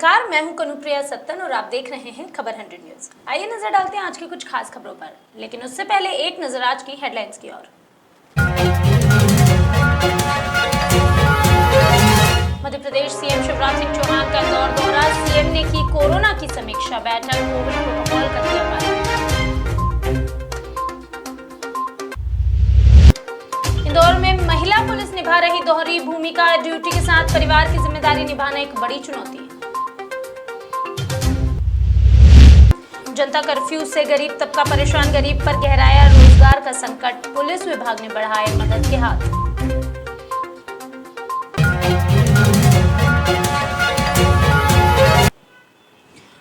नमस्कार, मैं हूं कनुप्रिया सत्तन और आप देख रहे हैं खबर 100 न्यूज। आइए नजर डालते हैं आज की कुछ खास खबरों पर, लेकिन उससे पहले एक नजर आज की हेडलाइंस की ओर। मध्य प्रदेश सीएम शिवराज सिंह चौहान का इंदौर दौरा, सीएम ने की कोरोना की समीक्षा बैठक, कोविड प्रोटोकॉल का किया पालन। इंदौर में महिला पुलिस निभा रही दोहरी भूमिका, ड्यूटी के साथ परिवार की जिम्मेदारी निभाना एक बड़ी चुनौती। जनता कर्फ्यू से गरीब तबका परेशान, गरीब पर गहराया रोजगार का संकट, पुलिस विभाग ने बढ़ाए मदद के हाथ।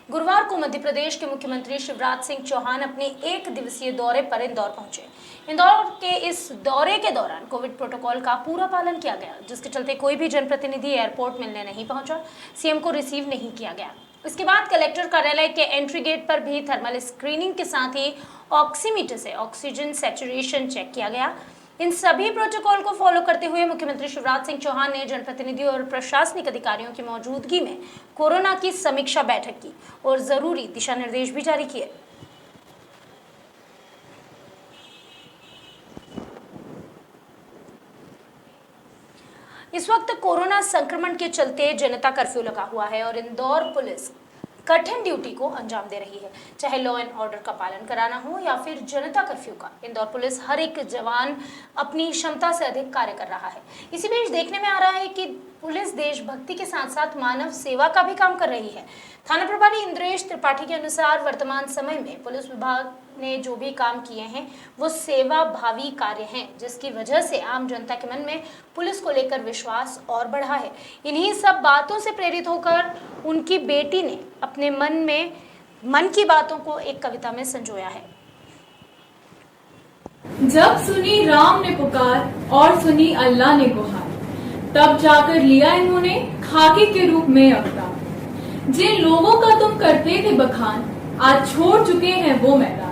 गुरुवार को मध्य प्रदेश के मुख्यमंत्री शिवराज सिंह चौहान अपने एक दिवसीय दौरे पर इंदौर पहुंचे। इंदौर के इस दौरे के दौरान कोविड प्रोटोकॉल का पूरा पालन किया गया, जिसके चलते कोई भी जनप्रतिनिधि एयरपोर्ट मिलने नहीं पहुंचा, सीएम को रिसीव नहीं किया गया। इसके बाद कलेक्टर कार्यालय के एंट्री गेट पर भी थर्मल स्क्रीनिंग के साथ ही ऑक्सीमीटर से ऑक्सीजन सैचुरेशन चेक किया गया। इन सभी प्रोटोकॉल को फॉलो करते हुए मुख्यमंत्री शिवराज सिंह चौहान ने जनप्रतिनिधियों और प्रशासनिक अधिकारियों की मौजूदगी में कोरोना की समीक्षा बैठक की और जरूरी दिशा निर्देश भी जारी किए। इस वक्त कोरोना संक्रमण के चलते जनता कर्फ्यू लगा हुआ है और इंदौर पुलिस कठिन ड्यूटी को अंजाम दे रही है, चाहे लॉ एंड ऑर्डर का पालन कराना हो या फिर जनता कर्फ्यू का। इंदौर पुलिस हर एक जवान अपनी क्षमता से अधिक कार्य कर रहा है। इसी बीच देखने में आ रहा है कि पुलिस देशभक्ति के साथ साथ मानव सेवा का भी काम कर रही है। थाना प्रभारी इंद्रेश त्रिपाठी के अनुसार वर्तमान समय में पुलिस विभाग ने जो भी काम किए हैं वो सेवा भावी कार्य हैं, जिसकी वजह से आम जनता के मन में पुलिस को लेकर विश्वास और बढ़ा है। इन्हीं सब बातों से प्रेरित होकर उनकी बेटी ने अपने मन की बातों को एक कविता में संजोया है। जब सुनी राम ने पुकार और सुनी अल्लाह ने गुहार, तब जाकर लिया इन्होंने खाकी के रूप में अवतार। जिन लोगों का तुम करते थे बखान, आज छोड़ चुके हैं वो मैदान।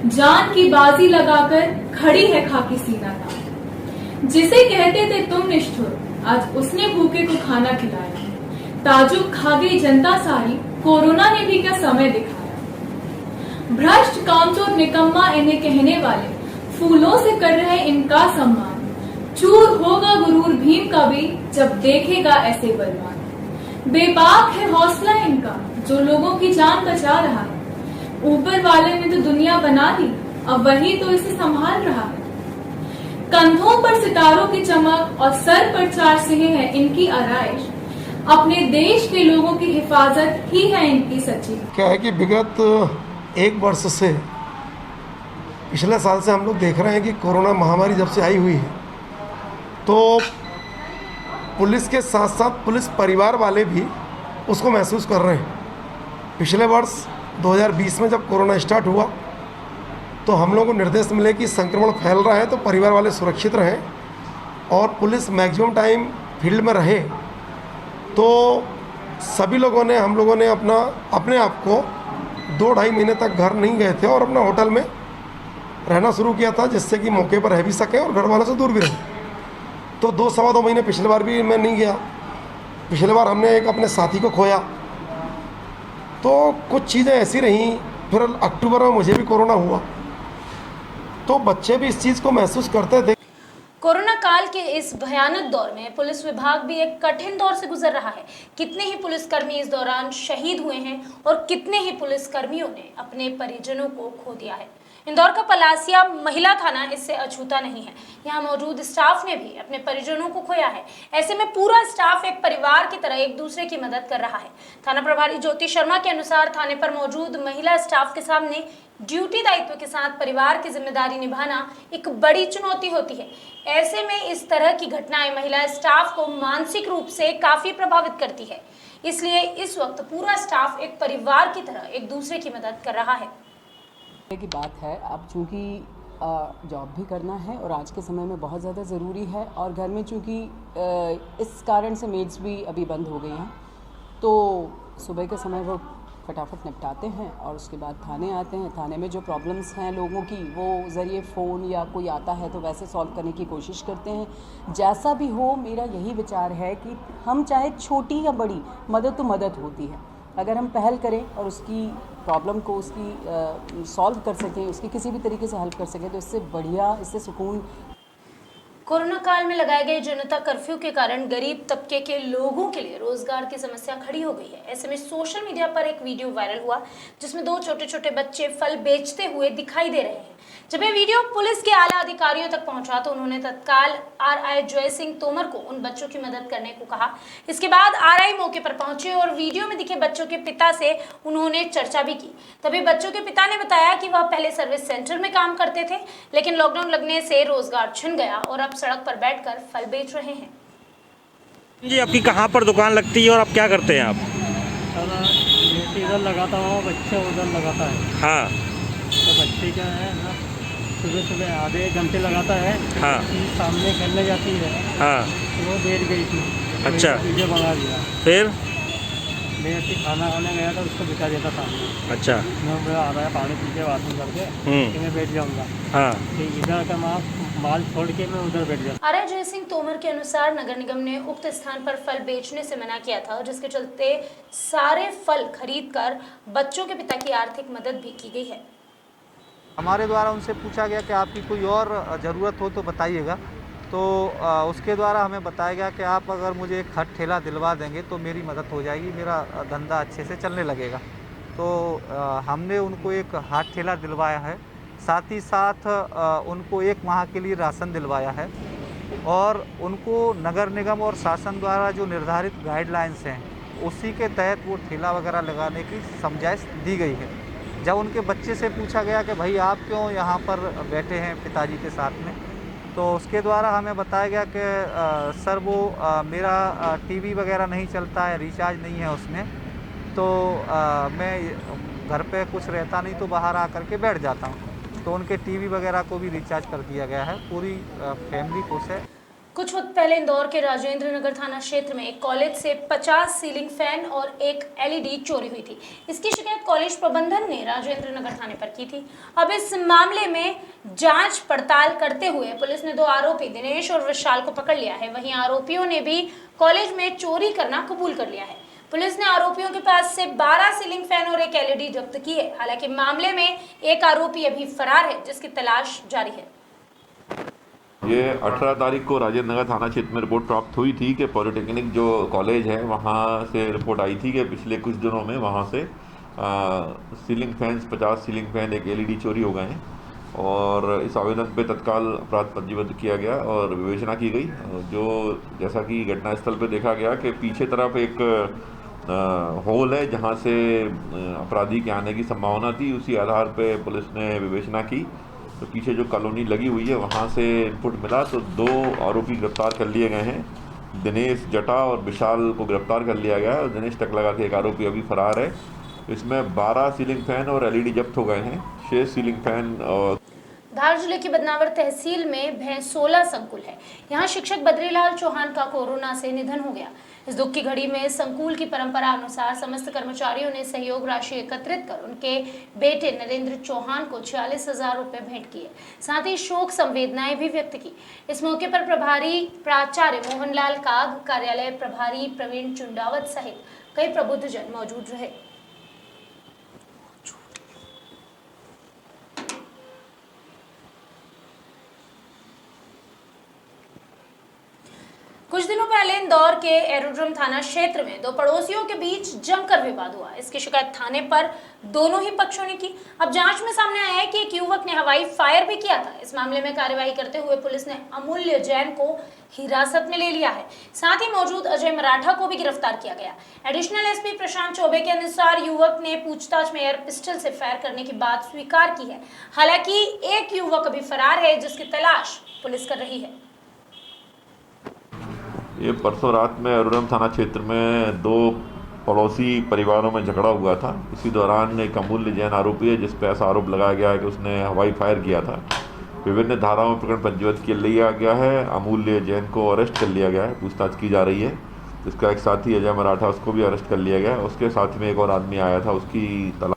जान की बाजी लगाकर खड़ी है खाकी सीना तान। जिसे कहते थे तुम निष्ठुर, आज उसने भूखे को खाना खिलाया। ताजुब खा गई जनता सारी, कोरोना ने भी क्या समय दिखाया। भ्रष्ट कामचोर निकम्मा इन्हें कहने वाले, फूलों से कर रहे इनका सम्मान। चूर होगा गुरूर भीम का भी, जब देखेगा ऐसे बलवान। बेबाक है हौसला इनका, जो लोगों की जान बचा रहा है। ऊपर वाले ने तो दुनिया बना दी, अब वही तो इसे संभाल रहा है। कंधों पर सितारों की चमक और सर पर 4 सिंह है इनकी आराइश। अपने देश के लोगों की हिफाजत ही है इनकी सच्ची। क्या है कि विगत 1 वर्ष से, पिछले साल से हम लोग देख रहे हैं कि कोरोना महामारी जब से आई हुई है तो पुलिस के साथ साथ पुलिस परिवार वाले भी उसको महसूस कर रहे हैं। पिछले वर्ष 2020 में जब कोरोना स्टार्ट हुआ तो हम लोगों को निर्देश मिले कि संक्रमण फैल रहा है तो परिवार वाले सुरक्षित रहें और पुलिस मैक्सिमम टाइम फील्ड में रहे। तो सभी लोगों ने, हम लोगों ने अपने आप को 2-2.5 महीने तक घर नहीं गए थे और अपना होटल में रहना शुरू किया था, जिससे कि मौके पर रह भी सकें और घर वालों से दूर भी रहें। तो 2-2.25 महीने पिछले बार भी मैं नहीं गया। पिछले बार हमने एक अपने साथी को खोया, तो कुछ चीज़ें ऐसी रहीं। फिर अक्टूबर में मुझे भी कोरोना हुआ, तो बच्चे भी इस चीज़ को महसूस करते थे। कोरोना काल के इस भयानक दौर में पुलिस विभाग भी एक कठिन दौर से गुजर रहा है। कितने ही पुलिसकर्मी इस दौरान शहीद हुए हैं और कितने ही पुलिसकर्मियों ने अपने परिजनों को खो दिया है। इंदौर का पलासिया महिला थाना इससे अछूता नहीं है। यहाँ मौजूद स्टाफ ने भी अपने परिजनों को खोया है। ऐसे में पूरा स्टाफ एक परिवार की तरह एक दूसरे की मदद कर रहा है। थाना प्रभारी ज्योति शर्मा के अनुसार थाने पर मौजूद महिला स्टाफ के सामने ड्यूटी दायित्व के साथ परिवार की जिम्मेदारी निभाना एक बड़ी चुनौती होती है। ऐसे में इस तरह की घटनाएं महिला स्टाफ को मानसिक रूप से काफी प्रभावित करती है। इसलिए इस वक्त पूरा स्टाफ एक परिवार की तरह एक दूसरे की मदद कर रहा है। की बात है, अब चूँकि जॉब भी करना है और आज के समय में बहुत ज़्यादा ज़रूरी है और घर में चूँकि इस कारण से मेड्स भी अभी बंद हो गई हैं, तो सुबह के समय वो फटाफट निपटाते हैं और उसके बाद थाने आते हैं। थाने में जो प्रॉब्लम्स हैं लोगों की वो ज़रिए फ़ोन या कोई आता है तो वैसे सॉल्व करने की कोशिश करते हैं। जैसा भी हो, मेरा यही विचार है कि हम चाहे छोटी या बड़ी मदद तो मदद होती है, अगर हम पहल करें और उसकी प्रॉब्लम को उसकी सॉल्व कर सकें, उसकी किसी भी तरीके से हेल्प कर सकें, तो इससे बढ़िया, इससे सुकून। कोरोना काल में लगाए गए जनता कर्फ्यू के कारण गरीब तबके के लोगों के लिए रोजगार की समस्या खड़ी हो गई है। ऐसे में सोशल मीडिया पर एक वीडियो वायरल हुआ जिसमें 2 छोटे छोटे बच्चे फल बेचते हुए दिखाई दे रहे हैं। जब ये वीडियो पुलिस के आला अधिकारियों तक पहुंचा तो उन्होंने तत्काल आरआई जय सिंह तोमर को उन बच्चों की मदद करने को कहा। इसके बाद आरआई मौके पर पहुंचे और वीडियो में दिखे बच्चों के पिता से उन्होंने चर्चा भी की। तभी बच्चों के पिता ने बताया कि वह पहले सर्विस सेंटर में काम करते थे, लेकिन लॉकडाउन लगने से रोजगार छिन गया और अब सड़क पर बैठकर फल बेच रहे हैं। जी, आपकी कहाँ पर दुकान लगती है और आप क्या करते हैं आप? इधर लगाता हूँ, बच्चे उधर लगाता है। हाँ। तो बच्चे क्या है ना, सुबह सुबह आधे 1 घंटे लगाता है। हाँ। सामने खेलने जाती है। हाँ। तो वो बैठ गई थी। अच्छा। मुझे मंगा दिया। फिर मैं ऐसे खाना खाने गया था, उसको बिठा देता सामने। अच्छा। मैं आ रहा है पानी पी के बाथरूम करके कि मैं बैठ जाऊँगा। हाँ। कि इधर का माल छोड़ के मैं उधर बैठ जाता। आरआई जय सिंह तोमर के अनुसार नगर निगम ने उक्त स्थान पर फल बेचने से मना किया था, जिसके चलते सारे फल खरीदकर बच्चों के पिता की आर्थिक मदद भी की गई है। हमारे द्वारा उनसे पूछा गया कि आपकी कोई और ज़रूरत हो तो बताइएगा। तो उसके द्वारा हमें बताया गया कि आप अगर मुझे एक हट ठेला दिलवा देंगे तो मेरी मदद हो जाएगी, मेरा धंधा अच्छे से चलने लगेगा। तो हमने उनको एक हाथ ठेला दिलवाया है, साथ ही साथ उनको 1 माह के लिए राशन दिलवाया है और उनको नगर निगम और शासन द्वारा जो निर्धारित गाइडलाइंस हैं उसी के तहत वो ठेला वगैरह लगाने की समझाइश दी गई है। जब उनके बच्चे से पूछा गया कि भाई आप क्यों यहाँ पर बैठे हैं पिताजी के साथ में, तो उसके द्वारा हमें बताया गया कि सर वो मेरा टीवी वगैरह नहीं चलता है, रिचार्ज नहीं है उसमें, तो मैं घर पे कुछ रहता नहीं तो बाहर आकर के बैठ जाता हूँ। तो उनके टीवी वगैरह को भी रिचार्ज कर दिया गया है, पूरी फैमिली खुश है। कुछ वक्त पहले इंदौर के राजेंद्र नगर थाना क्षेत्र में एक कॉलेज से 50 सीलिंग फैन और एक एलईडी चोरी हुई थी। इसकी शिकायत कॉलेज प्रबंधन ने राजेंद्र नगर थाने पर की थी। अब इस मामले में जांच पड़ताल करते हुए पुलिस ने 2 आरोपी दिनेश और विशाल को पकड़ लिया है। वहीं आरोपियों ने भी कॉलेज में चोरी करना कबूल कर लिया है। पुलिस ने आरोपियों के पास से 12 सीलिंग फैन और एक एलईडी जब्त की है। हालांकि मामले में एक आरोपी अभी फरार है, जिसकी तलाश जारी है। ये 18 तारीख को राजेंद्र नगर थाना क्षेत्र में रिपोर्ट प्राप्त हुई थी कि पॉलिटेक्निक जो कॉलेज है वहाँ से रिपोर्ट आई थी कि पिछले कुछ दिनों में वहाँ से सीलिंग फैंस 50 सीलिंग फैन एक एलईडी चोरी हो गए हैं और इस आवेदन पे तत्काल अपराध पंजीबद्ध किया गया और विवेचना की गई। जो जैसा कि घटनास्थल पे देखा गया कि पीछे तरफ एक होल है जहाँ से अपराधी के आने की संभावना थी, उसी आधार पे पुलिस ने विवेचना की। तो पीछे जो कॉलोनी लगी हुई है वहाँ से इनपुट मिला तो 2 आरोपी गिरफ्तार कर लिए गए हैं। दिनेश जटा और विशाल को गिरफ्तार कर लिया गया है और दिनेश टकलगा के एक आरोपी अभी फरार है। इसमें 12 सीलिंग फैन और एलईडी जब्त हो गए हैं। 6 सीलिंग फैन और धार जिले की बदनावर तहसील में भैंसोला संकुल है। यहाँ शिक्षक बद्रीलाल चौहान का कोरोना से निधन हो गया। इस दुख की घड़ी में संकुल की परंपरा अनुसार समस्त कर्मचारियों ने सहयोग राशि एकत्रित कर उनके बेटे नरेंद्र चौहान को 46,000 रुपए भेंट किए। साथ ही शोक संवेदनाएं भी व्यक्त की। इस मौके पर प्रभारी प्राचार्य मोहनलाल काग, कार्यालय प्रभारी प्रवीण चुंडावत सहित कई प्रबुद्धजन मौजूद रहे। कुछ दिनों पहले इंदौर के एरोड्रम थाना क्षेत्र में 2 पड़ोसियों के बीच जमकर विवाद हुआ। इसकी शिकायत थाने पर दोनों ही पक्षों ने की। अब जांच में सामने आया है कि एक युवक ने हवाई फायर भी किया था। इस मामले में कार्यवाही करते हुए पुलिस ने अमूल्य जैन को हिरासत में ले लिया है। साथ ही मौजूद अजय मराठा को भी गिरफ्तार किया गया। एडिशनल एसपी प्रशांत चौबे के अनुसार युवक ने पूछताछ में एयर पिस्टल से फायर करने की बात स्वीकार की है। हालांकि एक युवक अभी फरार है, जिसकी तलाश पुलिस कर रही है। ये परसों रात में एरोड्रम थाना क्षेत्र में 2 पड़ोसी परिवारों में झगड़ा हुआ था। इसी दौरान एक अमूल्य जैन आरोपी है जिस पर ऐसा आरोप लगाया गया है कि उसने हवाई फायर किया था। विभिन्न धाराओं में प्रकरण पंजीबद्ध कर लिया गया है। अमूल्य जैन को अरेस्ट कर लिया गया है, पूछताछ की जा रही है। इसका एक साथी अजय मराठा, उसको भी अरेस्ट कर लिया गया। उसके साथ में एक और आदमी आया था, उसकी तलाश।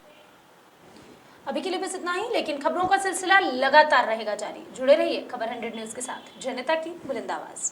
अभी के लिए बस इतना ही, लेकिन खबरों का सिलसिला लगातार रहेगा जारी। जुड़े रहिए खबर 100 न्यूज़ के साथ, जनता की बुलंद आवाज़।